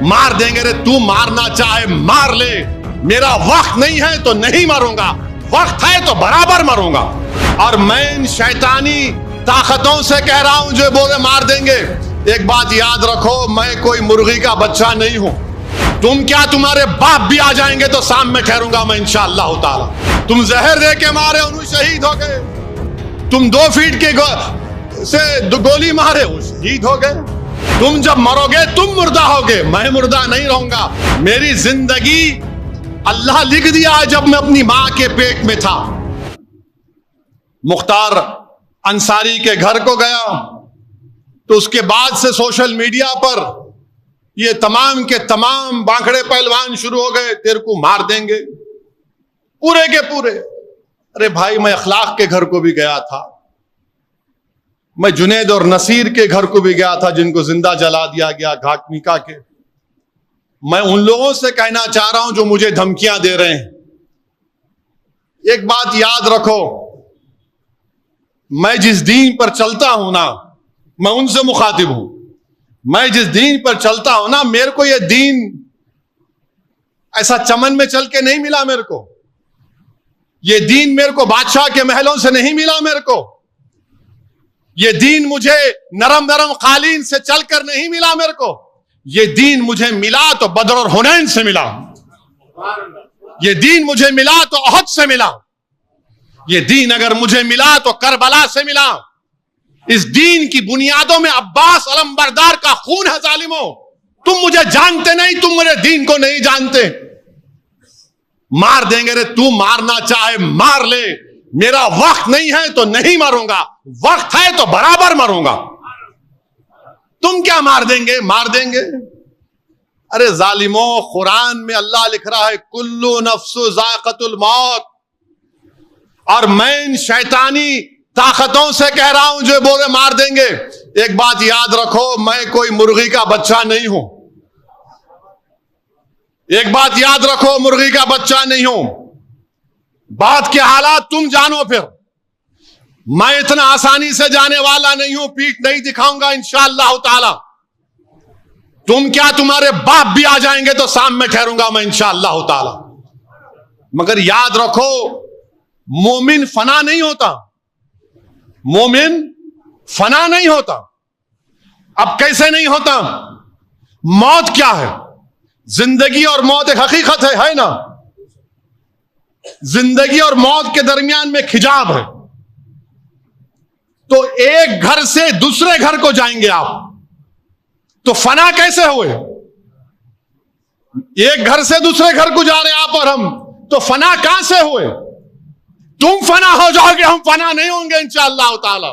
مار دیں گے رے، تو مارنا چاہے مار لے، میرا وقت نہیں ہے تو نہیں مروں گا، وقت ہے تو برابر مروں گا۔ اور میں ان شیطانی طاقتوں سے کہہ رہا ہوں جو بولے مار دیں گے، ایک بات یاد رکھو، میں کوئی مرغی کا بچہ نہیں ہوں۔ تم کیا تمہارے باپ بھی آ جائیں گے تو سامنے ٹھہروں گا میں انشاءاللہ تعالی۔ تم زہر دے کے مارے انہوں شہید ہو گئے، تم 2 فیٹ کے سے گولی مارے وہ شہید ہو گئے۔ تم جب مرو گے تم مردہ ہوگے، میں مردہ نہیں رہوں گا۔ میری زندگی اللہ لکھ دیا جب میں اپنی ماں کے پیٹ میں تھا۔ مختار انصاری کے گھر کو گیا تو اس کے بعد سے سوشل میڈیا پر یہ تمام کے تمام بانکڑے پہلوان شروع ہو گئے، تیرے کو مار دیں گے پورے کے پورے۔ ارے بھائی، میں اخلاق کے گھر کو بھی گیا تھا، میں جنید اور نصیر کے گھر کو بھی گیا تھا جن کو زندہ جلا دیا گیا گھاٹ میکا کے۔ میں ان لوگوں سے کہنا چاہ رہا ہوں جو مجھے دھمکیاں دے رہے ہیں، ایک بات یاد رکھو، میں جس دین پر چلتا ہوں نا، میں ان سے مخاطب ہوں۔ میں جس دین پر چلتا ہوں نا، میرے کو یہ دین ایسا چمن میں چل کے نہیں ملا، میرے کو یہ دین میرے کو بادشاہ کے محلوں سے نہیں ملا، میرے کو یہ دین مجھے نرم نرم قالین سے چل کر نہیں ملا، میرے کو یہ دین مجھے ملا تو بدر اور حنین سے ملا، یہ دین مجھے ملا تو احد سے ملا، یہ دین اگر مجھے ملا تو کربلا سے ملا۔ اس دین کی بنیادوں میں عباس علمبردار کا خون ہے ظالموں۔ تم مجھے جانتے نہیں، تم میرے دین کو نہیں جانتے۔ مار دیں گے رے، تو مارنا چاہے مار لے، میرا وقت نہیں ہے تو نہیں مروں گا، وقت ہے تو برابر مروں گا۔ تم کیا مار دیں گے؟ مار دیں گے؟ ارے ظالموں، قرآن میں اللہ لکھ رہا ہے کلو نفس ذائقۃ الموت۔ اور میں ان شیطانی طاقتوں سے کہہ رہا ہوں جو بولے مار دیں گے، ایک بات یاد رکھو، میں کوئی مرغی کا بچہ نہیں ہوں۔ ایک بات یاد رکھو، مرغی کا بچہ نہیں ہوں۔ بات کے حالات تم جانو، پھر میں اتنا آسانی سے جانے والا نہیں ہوں، پیٹھ نہیں دکھاؤں گا انشاءاللہ تعالی۔ تم کیا تمہارے باپ بھی آ جائیں گے تو سامنے ٹھہروں گا میں انشاءاللہ تعالی۔ مگر یاد رکھو، مومن فنا نہیں ہوتا، مومن فنا نہیں ہوتا۔ اب کیسے نہیں ہوتا؟ موت کیا ہے؟ زندگی اور موت ایک حقیقت ہے نا؟ زندگی اور موت کے درمیان میں ایک حجاب ہے۔ تو ایک گھر سے دوسرے گھر کو جائیں گے آپ، تو فنا کیسے ہوئے؟ ایک گھر سے دوسرے گھر کو جا رہے ہیں آپ اور ہم، تو فنا کہاں سے ہوئے؟ تم فنا ہو جاؤ گے، ہم فنا نہیں ہوں گے انشاءاللہ تعالی۔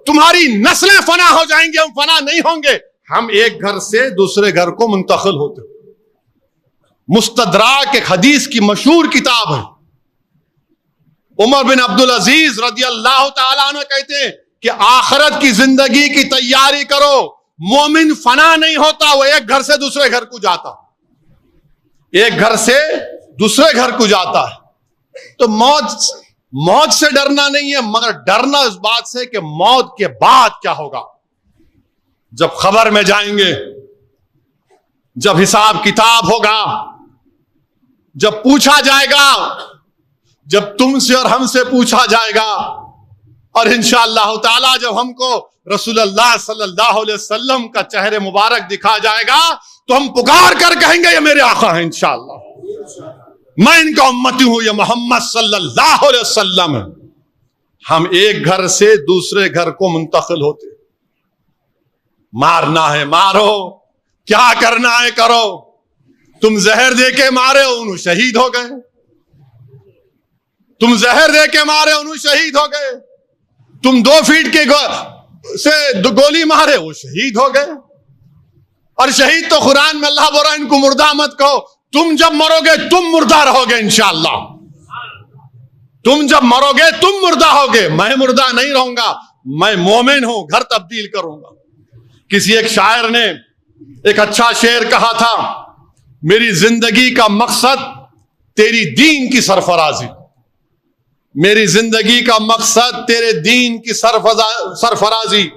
تمہاری نسلیں فنا ہو جائیں گے، ہم فنا نہیں ہوں گے۔ ہم ایک گھر سے دوسرے گھر کو منتقل ہوتے۔ مستدراک ایک حدیث کی مشہور کتاب ہے۔ عمر بن عبدالعزیز رضی اللہ تعالیٰ عنہ کہتے ہیں کہ آخرت کی زندگی کی تیاری کرو، مومن فنا نہیں ہوتا، وہ ایک گھر سے دوسرے گھر کو جاتا، ایک گھر سے دوسرے گھر کو جاتا ہے۔ تو موت سے ڈرنا نہیں ہے، مگر ڈرنا اس بات سے کہ موت کے بعد کیا ہوگا۔ جب خبر میں جائیں گے، جب حساب کتاب ہوگا، جب پوچھا جائے گا، جب تم سے اور ہم سے پوچھا جائے گا، اور انشاءاللہ تعالی جب ہم کو رسول اللہ صلی اللہ علیہ وسلم کا چہرے مبارک دکھا جائے گا، تو ہم پکار کر کہیں گے یہ میرے آقا ہیں، انشاءاللہ میں ان کا امتی ہوں، یہ محمد صلی اللہ علیہ وسلم ہے۔ ہم ایک گھر سے دوسرے گھر کو منتقل ہوتے۔ مارنا ہے مارو، کیا کرنا ہے کرو۔ تم زہر دے کے مارے انہوں شہید ہو گئے، تم زہر دے کے مارے انہوں شہید ہو گئے، تم 2 فیٹ کے سے گولی مارے وہ شہید ہو گئے۔ اور شہید تو قرآن میں اللہ بول رہا ہے ان کو مردہ مت کہو، تم جب مرو گے تم مردہ رہو گے انشاءاللہ۔ تم جب مرو گے تم مردہ ہوگے، میں مردہ نہیں رہوں گا، میں مومن ہوں، گھر تبدیل کروں گا۔ کسی ایک شاعر نے ایک اچھا شعر کہا تھا، میری زندگی کا مقصد تیری دین کی سرفرازی، میری زندگی کا مقصد تیرے دین کی سرفرازی،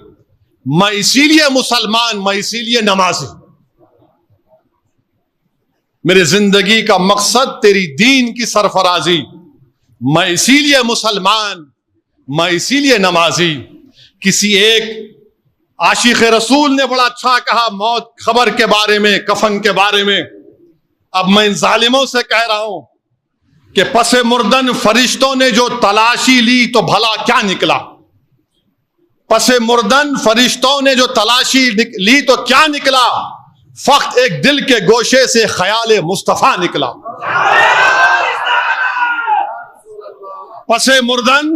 میں اسی لیے مسلمان، میں اسی لیے نمازی۔ میری زندگی کا مقصد تیری دین کی سرفرازی، میں اسی لیے مسلمان، میں اسی لیے نمازی۔ کسی ایک عاشق رسول نے بڑا اچھا کہا موت خبر کے بارے میں، کفن کے بارے میں۔ اب میں ان ظالموں سے کہہ رہا ہوں کہ پس مردن فرشتوں نے جو تلاشی لی تو بھلا کیا نکلا؟ پس مردن فرشتوں نے جو تلاشی لی تو کیا نکلا؟ فقط ایک دل کے گوشے سے خیال مصطفیٰ نکلا۔ پس مردن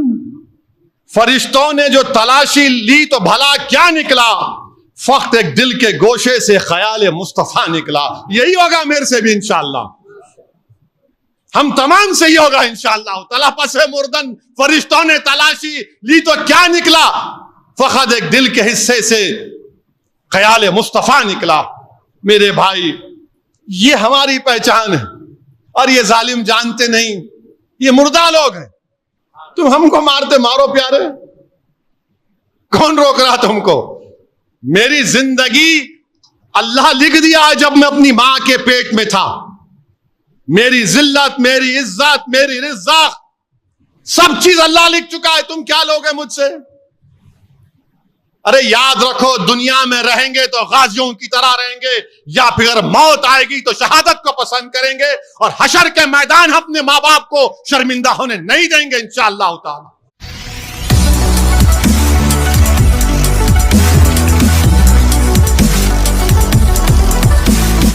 فرشتوں نے جو تلاشی لی تو بھلا کیا نکلا؟ فقط ایک دل کے گوشے سے خیال مصطفیٰ نکلا۔ یہی ہوگا میرے سے بھی انشاءاللہ، ہم تمام سے ہی ہوگا انشاءاللہ تعالیٰ۔ پس مردن فرشتوں نے تلاشی لی تو کیا نکلا؟ فقط ایک دل کے حصے سے خیال مصطفیٰ نکلا۔ میرے بھائی، یہ ہماری پہچان ہے، اور یہ ظالم جانتے نہیں، یہ مردہ لوگ ہیں۔ تم ہم کو مارتے مارو پیارے، کون روک رہا تم کو؟ میری زندگی اللہ لکھ دیا جب میں اپنی ماں کے پیٹ میں تھا۔ میری ذلت، میری عزت، میری رزق، سب چیز اللہ لکھ چکا ہے۔ تم کیا لوگ ہیں مجھ سے؟ ارے یاد رکھو، دنیا میں رہیں گے تو غازیوں کی طرح رہیں گے، یا پھر موت آئے گی تو شہادت کو پسند کریں گے، اور حشر کے میدان اپنے ماں باپ کو شرمندہ ہونے نہیں دیں گے انشاءاللہ تعالی۔